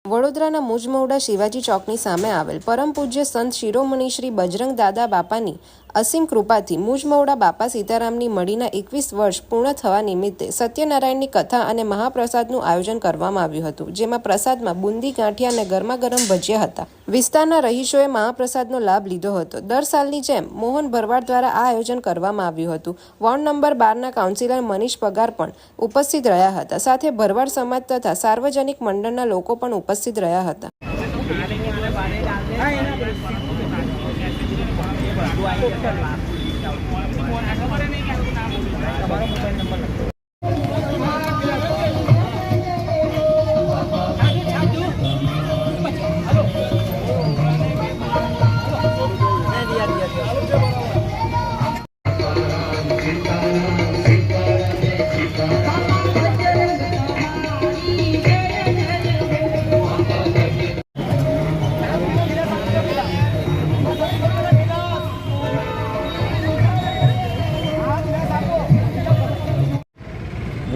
વડોદરાના મુજમોડા શિવાજી ચોકની સામે આવેલ પરમ પૂજ્ય સંત શિરોમણી શ્રી બજરંગ દાદા બાપાની અસીમ કૃપાથી મુજમોડા બાપા સીતારામની મઢીના 21 વર્ષ પૂર્ણ થવા નિમિત્તે સત્યનારાયણની કથા અને મહાપ્રસાદનું આયોજન કરવામાં આવ્યું હતું, જેમાં પ્રસાદમાં બુંદી, ગાંઠિયા અને ગરમાગરમ ભજીયા હતા। વિસ્તારના રહીશોએ મહાપ્રસાદનો લાભ લીધો હતો। દર સાલની જેમ મોહન ભરવાડ દ્વારા આ આયોજન કરવામાં આવ્યું હતું। વોર્ડ નંબર 12ના કાઉન્સિલર મનીષ પગાર પણ ઉપસ્થિત રહ્યા હતા। સાથે ભરવાડ સમાજ તથા સાર્વજનિક મંડળના લોકો પણ ઉપસ્થિત રહ્યા હતા।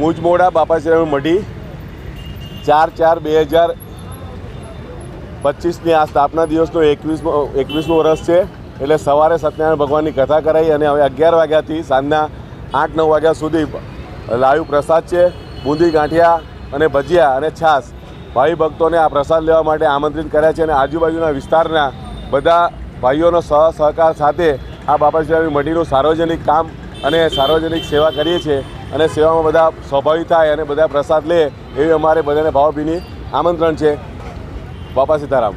મુજમોડા બાપા સીતારામની મઢી 4/4/2025ની આ સ્થાપના દિવસનો 21મો વર્ષ છે। એટલે સવારે સત્યનારાયણ ભગવાનની કથા કરાઈ અને હવે 11 વાગ્યાથી સાંજના 8-9 વાગ્યા સુધી લાઈવ પ્રસાદ છે। બુંદી, ગાંઠિયા અને ભજીયા અને છાશ ભાઈ ભક્તોને આ પ્રસાદ લેવા માટે આમંત્રિત કર્યા છે અને આજુબાજુના વિસ્તારના બધા ભાઈઓનો સહકાર સાથે આ બાપા સીતારામની મઢીનું સાર્વજનિક કામ અને સાર્વજનિક સેવા કરીએ છીએ અને સેવામાં બધા સ્વભાવી થાય અને બધા પ્રસાદ લે એવી અમારે બધાને ભાવભીની આમંત્રણ છે। બાપા સીતારામ।